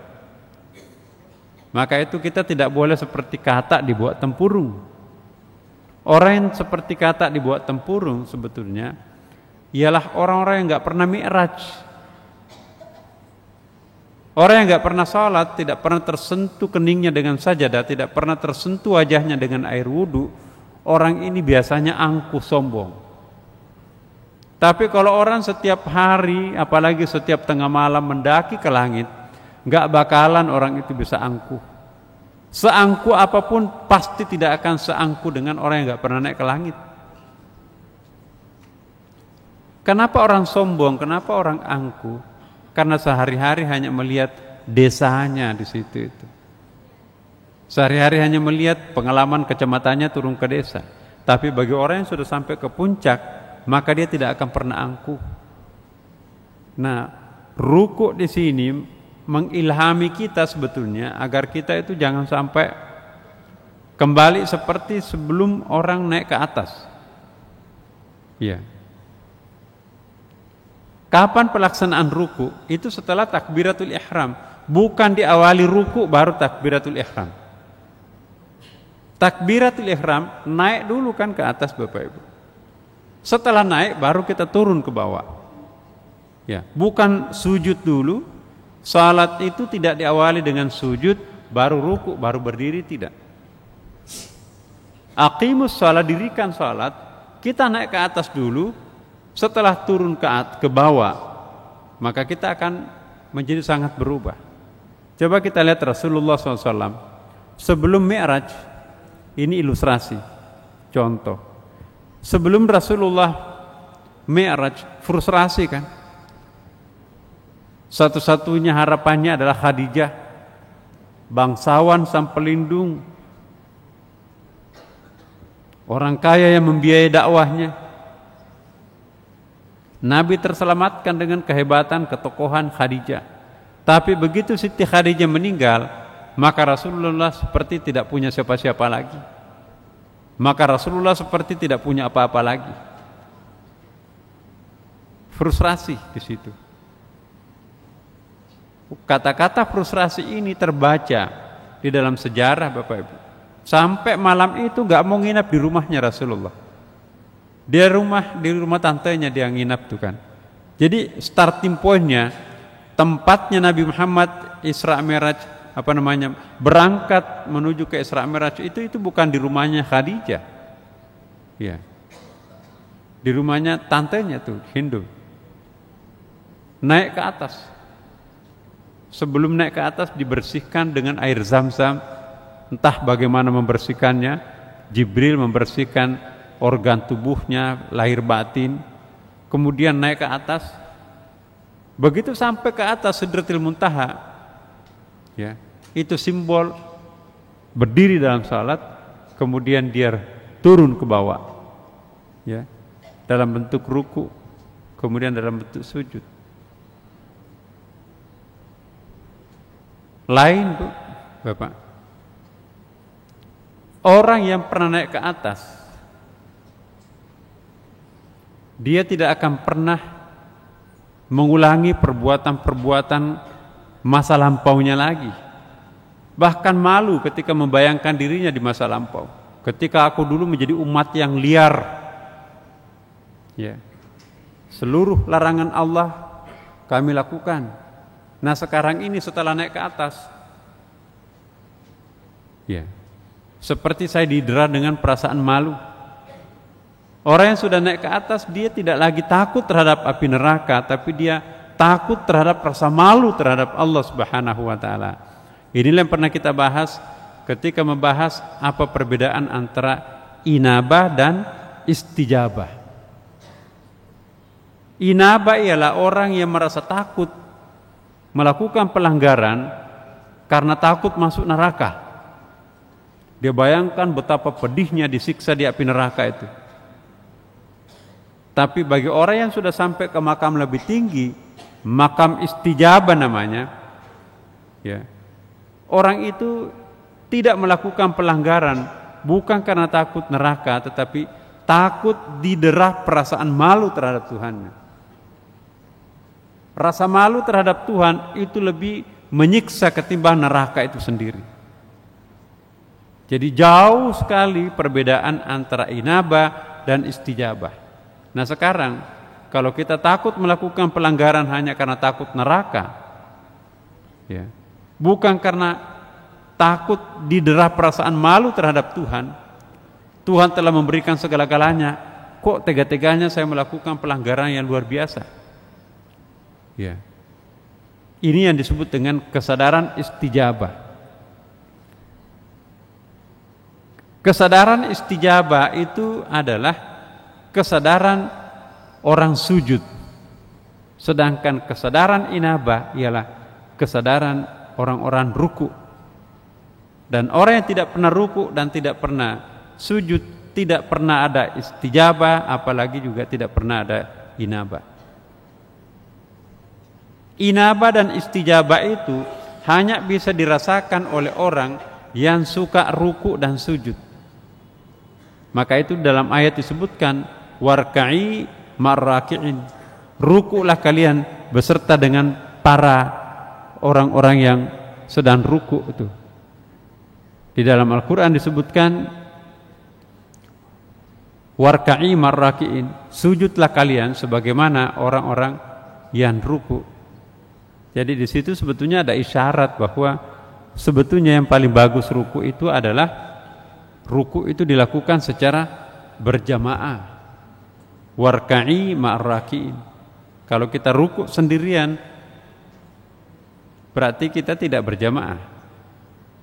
Maka itu kita tidak boleh seperti katak dibuat tempurung. Orang yang seperti katak dibuat tempurung sebetulnya ialah orang-orang yang nggak pernah mi'raj. Orang yang nggak pernah sholat, tidak pernah tersentuh keningnya dengan sajadah, tidak pernah tersentuh wajahnya dengan air wudu. Orang ini biasanya angkuh, sombong. Tapi kalau orang setiap hari, apalagi setiap tengah malam mendaki ke langit, nggak bakalan orang itu bisa angkuh. Seangkuh apapun pasti tidak akan seangkuh dengan orang yang nggak pernah naik ke langit. Kenapa orang sombong? Kenapa orang angkuh? Karena sehari-hari hanya melihat desanya di situ itu. Sehari-hari hanya melihat pengalaman kecamatannya turun ke desa. Tapi bagi orang yang sudah sampai ke puncak, maka dia tidak akan pernah angkuh. Nah, ruku di sini mengilhami kita sebetulnya agar kita itu jangan sampai kembali seperti sebelum orang naik ke atas. Iya. Kapan pelaksanaan ruku? Itu setelah takbiratul ihram. Bukan diawali ruku baru takbiratul ihram. Takbiratul ihram naik dulu kan ke atas Bapak Ibu. Setelah naik baru kita turun ke bawah. Ya, bukan sujud dulu. Salat itu tidak diawali dengan sujud baru ruku baru berdiri, tidak. Aqimus shalah, dirikan salat, kita naik ke atas dulu, setelah turun ke bawah, maka kita akan menjadi sangat berubah. Coba kita lihat Rasulullah SAW sebelum Mi'raj. Ini ilustrasi, contoh. Sebelum Rasulullah Mi'raj, frustrasi kan. Satu-satunya harapannya adalah Khadijah, bangsawan sang pelindung, orang kaya yang membiayai dakwahnya. Nabi terselamatkan dengan kehebatan ketokohan Khadijah. Tapi begitu Siti Khadijah meninggal, maka Rasulullah seperti tidak punya siapa-siapa lagi. Maka Rasulullah seperti tidak punya apa-apa lagi. Frustrasi di situ. Kata-kata frustrasi ini terbaca di dalam sejarah Bapak Ibu. Sampai malam itu gak mau nginap di rumahnya Rasulullah. Di rumah tantenya dia nginap tuh kan. Jadi starting pointnya, tempatnya Nabi Muhammad Isra Mi'raj berangkat menuju ke Isra Mi'raj itu bukan di rumahnya Khadijah. Ya. Di rumahnya tantenya tuh Hindu. Naik ke atas. Sebelum naik ke atas dibersihkan dengan air Zam-Zam. Entah bagaimana membersihkannya. Jibril membersihkan organ tubuhnya, lahir batin. Kemudian naik ke atas. Begitu sampai ke atas Sidratil Muntaha, ya, itu simbol berdiri dalam salat. Kemudian dia turun ke bawah, ya, dalam bentuk ruku, kemudian dalam bentuk sujud. Lain tuh Bapak, orang yang pernah naik ke atas, dia tidak akan pernah mengulangi perbuatan-perbuatan masa lampaunya lagi. Bahkan malu ketika membayangkan dirinya di masa lampau. Ketika aku dulu menjadi umat yang liar, ya, seluruh larangan Allah kami lakukan. Nah sekarang ini setelah naik ke atas, ya, seperti saya didera dengan perasaan malu. Orang yang sudah naik ke atas, dia tidak lagi takut terhadap api neraka, tapi dia takut terhadap rasa malu terhadap Allah Subhanahu wa taala. Inilah yang pernah kita bahas ketika membahas apa perbedaan antara inabah dan istijabah. Inabah ialah orang yang merasa takut melakukan pelanggaran karena takut masuk neraka. Dia bayangkan betapa pedihnya disiksa di api neraka itu. Tapi bagi orang yang sudah sampai ke makam lebih tinggi, makam istijabah namanya, ya, orang itu tidak melakukan pelanggaran bukan karena takut neraka, tetapi takut didera perasaan malu terhadap Tuhannya. Rasa malu terhadap Tuhan itu lebih menyiksa ketimbang neraka itu sendiri. Jadi jauh sekali perbedaan antara inabah dan istijabah. Nah sekarang kalau kita takut melakukan pelanggaran hanya karena takut neraka, ya, bukan karena takut didera perasaan malu terhadap Tuhan. Tuhan telah memberikan segala-galanya, kok tega-teganya saya melakukan pelanggaran yang luar biasa. Ya. Ini yang disebut dengan kesadaran istijabah. Kesadaran istijabah itu adalah kesadaran orang sujud. Sedangkan kesadaran inabah ialah kesadaran orang-orang ruku. Dan orang yang tidak pernah ruku dan tidak pernah sujud, tidak pernah ada istijabah, apalagi juga tidak pernah ada inabah. Inabah dan istijabah itu hanya bisa dirasakan oleh orang yang suka ruku dan sujud. Maka itu dalam ayat disebutkan warka'i marraki'in, rukulah kalian beserta dengan para orang-orang yang sedang ruku itu. Di dalam Al-Quran disebutkan warka'i marraki'in, sujudlah kalian sebagaimana orang-orang yang ruku. Jadi di situ sebetulnya ada isyarat bahwa sebetulnya yang paling bagus ruku itu adalah ruku itu dilakukan secara berjamaah. Warka'i ma'arraki'in. Kalau kita ruku sendirian berarti kita tidak berjamaah.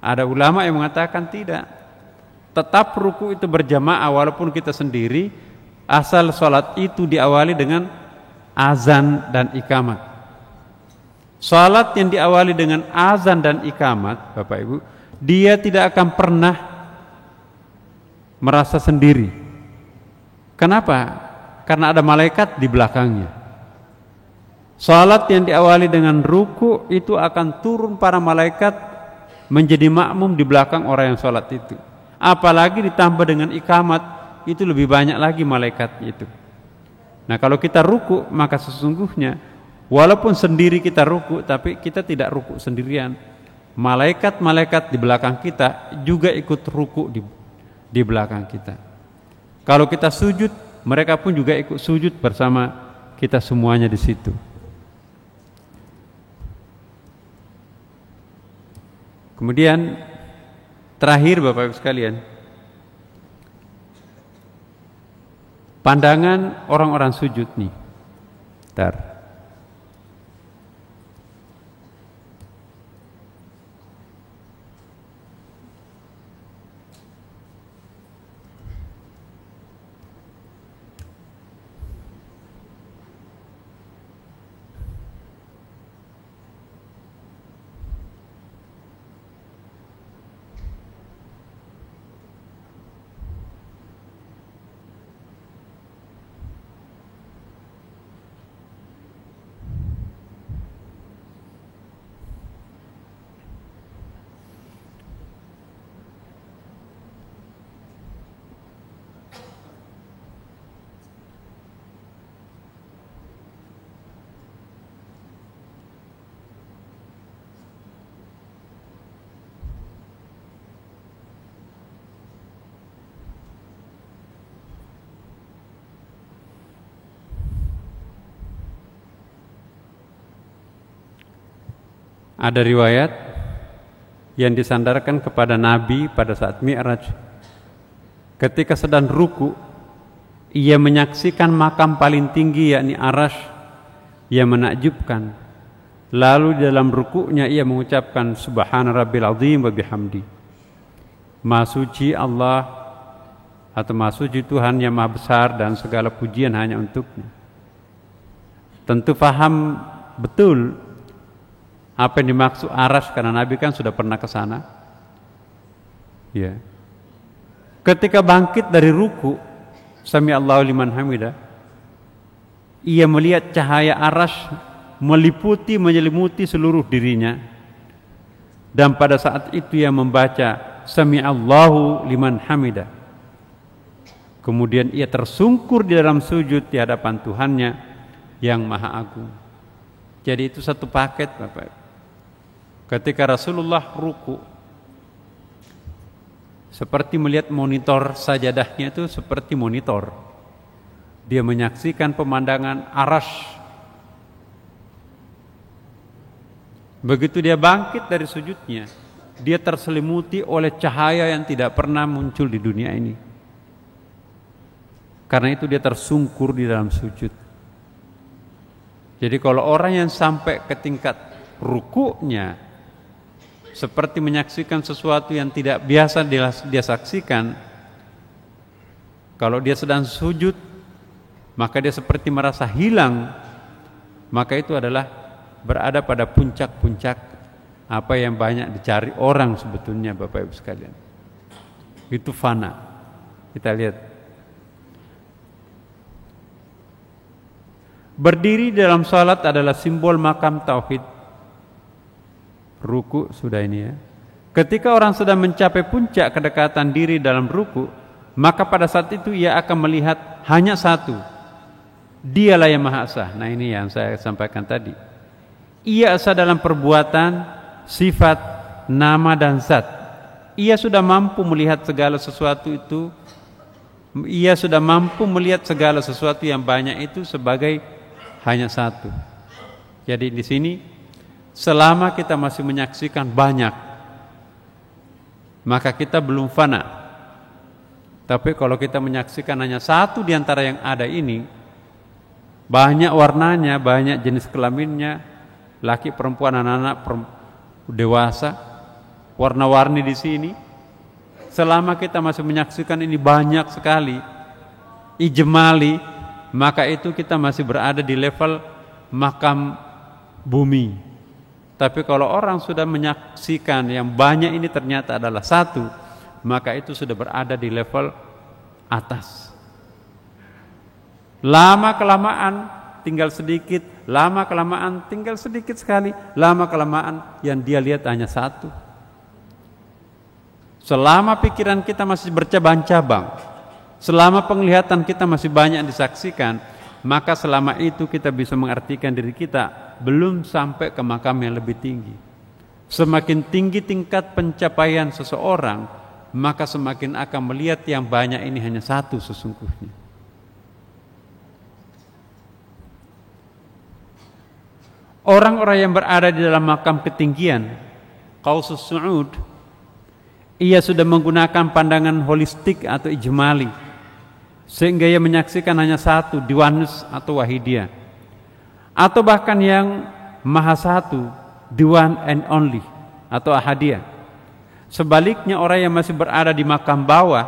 Ada ulama yang mengatakan tidak. Tetap ruku itu berjamaah walaupun kita sendiri, asal sholat itu diawali dengan azan dan iqamat. Sholat yang diawali dengan azan dan iqamat, Bapak Ibu, dia tidak akan pernah merasa sendiri. Kenapa? Karena ada malaikat di belakangnya. Sholat yang diawali dengan ruku itu akan turun para malaikat menjadi makmum di belakang orang yang sholat itu. Apalagi ditambah dengan iqamat, itu lebih banyak lagi malaikat itu. Nah, kalau kita ruku, maka sesungguhnya walaupun sendiri kita ruku, tapi kita tidak ruku sendirian. Malaikat-malaikat di belakang kita juga ikut ruku di belakang kita. Kalau kita sujud, mereka pun juga ikut sujud bersama kita semuanya di situ. Kemudian terakhir Bapak Ibu sekalian, pandangan orang-orang sujud nih. Bentar. Ada riwayat yang disandarkan kepada Nabi pada saat Mi'raj. Ketika sedang ruku, ia menyaksikan makam paling tinggi yakni Arash yang menakjubkan. Lalu di dalam rukunya ia mengucapkan Subhana Rabbil Azim wa bihamdi. Maha suci Allah atau Maha suci Tuhan yang Maha besar dan segala pujian hanya untuknya. Tentu faham betul apa yang dimaksud Arash, karena Nabi kan sudah pernah ke sana. Ya. Ketika bangkit dari ruku, Sami Allahu liman hamidah, ia melihat cahaya Arash menyelimuti seluruh dirinya. Dan pada saat itu ia membaca Sami Allahu liman hamidah. Kemudian ia tersungkur di dalam sujud di hadapan Tuhannya yang Maha Agung. Jadi itu satu paket, Bapak. Ketika Rasulullah ruku, seperti melihat monitor sajadahnya itu seperti monitor. Dia menyaksikan pemandangan Arash. Begitu dia bangkit dari sujudnya, dia terselimuti oleh cahaya yang tidak pernah muncul di dunia ini. Karena itu dia tersungkur di dalam sujud. Jadi kalau orang yang sampai ke tingkat rukunya seperti menyaksikan sesuatu yang tidak biasa dia saksikan, kalau dia sedang sujud maka dia seperti merasa hilang, maka itu adalah berada pada puncak-puncak apa yang banyak dicari orang sebetulnya, Bapak Ibu sekalian. Itu fana. Kita lihat. Berdiri dalam salat adalah simbol makam tauhid. Ruku sudah ini ya. Ketika orang sedang mencapai puncak kedekatan diri dalam ruku, maka pada saat itu ia akan melihat hanya satu. Dialah yang Maha Esa. Nah, ini yang saya sampaikan tadi. Ia esa dalam perbuatan, sifat, nama dan zat. Ia sudah mampu melihat segala sesuatu itu. Ia sudah mampu melihat segala sesuatu yang banyak itu sebagai hanya satu. Jadi di sini selama kita masih menyaksikan banyak, maka kita belum fana. Tapi kalau kita menyaksikan hanya satu di antara yang ada ini, banyak warnanya, banyak jenis kelaminnya, laki, perempuan, anak-anak, dewasa, warna-warni di sini. Selama kita masih menyaksikan ini banyak sekali, ijmali, maka itu kita masih berada di level makam bumi. Tapi kalau orang sudah menyaksikan yang banyak ini ternyata adalah satu, maka itu sudah berada di level atas. Lama kelamaan tinggal sedikit, lama kelamaan tinggal sedikit sekali, lama kelamaan yang dia lihat hanya satu. Selama pikiran kita masih bercabang-cabang, selama penglihatan kita masih banyak disaksikan, maka selama itu kita bisa mengartikan diri kita belum sampai ke makam yang lebih tinggi. Semakin tinggi tingkat pencapaian seseorang, maka semakin akan melihat yang banyak ini hanya satu sesungguhnya. Orang-orang yang berada di dalam makam ketinggian, Qausus Su'ud, ia sudah menggunakan pandangan holistik atau ijmali, sehingga ia menyaksikan hanya satu, diwanus atau wahidiyah, atau bahkan yang maha satu, the one and only atau ahadiyah. Sebaliknya orang yang masih berada di makam bawah,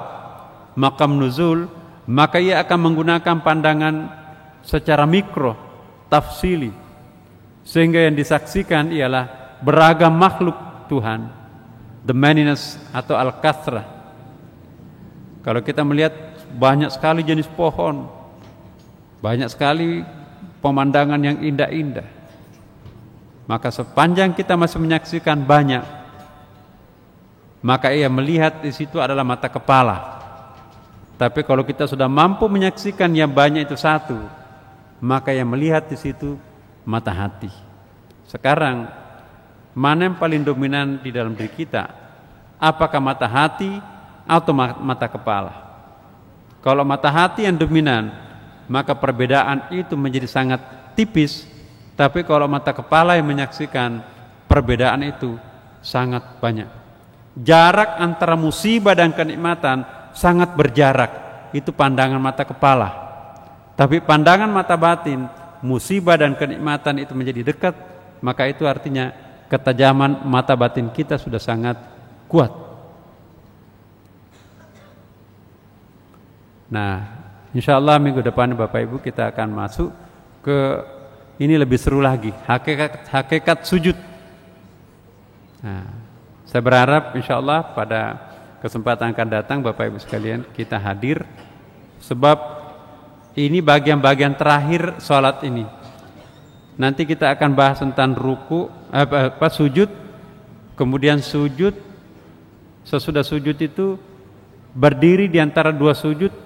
makam nuzul, maka ia akan menggunakan pandangan secara mikro, tafsili, sehingga yang disaksikan ialah beragam makhluk Tuhan, the manyness atau al-kathrah. Kalau kita melihat banyak sekali jenis pohon, banyak sekali pemandangan yang indah-indah, maka sepanjang kita masih menyaksikan banyak, maka ia melihat di situ adalah mata kepala. Tapi kalau kita sudah mampu menyaksikan yang banyak itu satu, maka yang melihat di situ mata hati. Sekarang mana yang paling dominan di dalam diri kita? Apakah mata hati atau mata kepala? Kalau mata hati yang dominan, maka perbedaan itu menjadi sangat tipis. Tapi kalau mata kepala yang menyaksikan, perbedaan itu sangat banyak. Jarak antara musibah dan kenikmatan sangat berjarak. Itu pandangan mata kepala. Tapi pandangan mata batin, musibah dan kenikmatan itu menjadi dekat, maka itu artinya ketajaman mata batin kita sudah sangat kuat. Nah, insya Allah minggu depan Bapak Ibu kita akan masuk ke ini lebih seru lagi, hakikat sujud. Nah, saya berharap insya Allah pada kesempatan akan datang Bapak Ibu sekalian kita hadir, sebab ini bagian-bagian terakhir sholat ini. Nanti kita akan bahas tentang ruku, sujud, kemudian sujud. Sesudah sujud itu berdiri di antara dua sujud.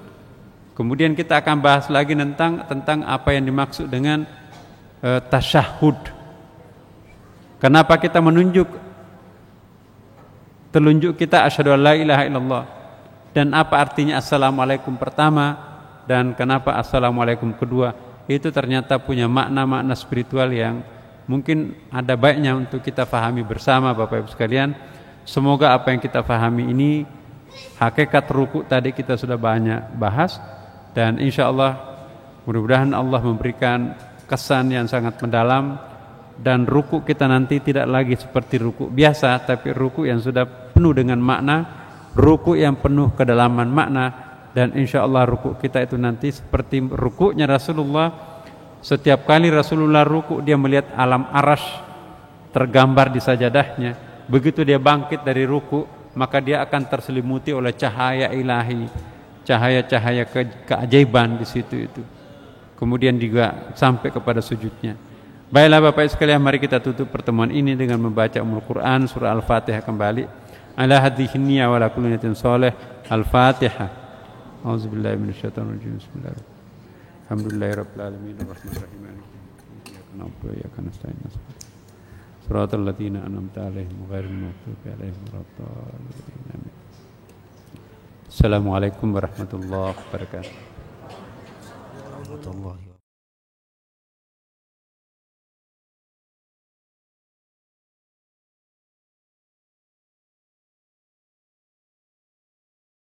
Kemudian kita akan bahas lagi tentang apa yang dimaksud dengan tasyahud. Kenapa kita telunjuk kita asyhadu an la ilaha illallah, dan apa artinya assalamualaikum pertama dan kenapa assalamualaikum kedua. Itu ternyata punya makna-makna spiritual yang mungkin ada baiknya untuk kita fahami bersama Bapak Ibu sekalian. Semoga apa yang kita fahami ini, hakikat ruku tadi kita sudah banyak bahas, dan insya Allah mudah-mudahan Allah memberikan kesan yang sangat mendalam, dan ruku kita nanti tidak lagi seperti ruku biasa, tapi ruku yang sudah penuh dengan makna, ruku yang penuh kedalaman makna. Dan insya Allah ruku kita itu nanti seperti rukunya Rasulullah. Setiap kali Rasulullah ruku, dia melihat alam arash tergambar di sajadahnya. Begitu dia bangkit dari ruku, maka dia akan terselimuti oleh cahaya ilahi, cahaya-cahaya keajaiban di situ itu. Kemudian juga sampai kepada sujudnya. Baiklah Bapak sekalian, mari kita tutup pertemuan ini dengan membaca Ummul Quran surah Al-Fatihah kembali. Ala hadhihi niyya wa la kulli niyatin shalih. Al-Fatihah. A'udzubillahi minasyaitonir rajim. Bismillahirrahmanirrahim. Alhamdulillahirabbil alamin arrahmanirrahim. Iyyaka na'budu wa iyyaka nasta'in. Shiratal ladzina an'amta 'alaihim ghairil maghdubi 'alaihim waladdallin. Assalamualaikum warahmatullahi wabarakatuh.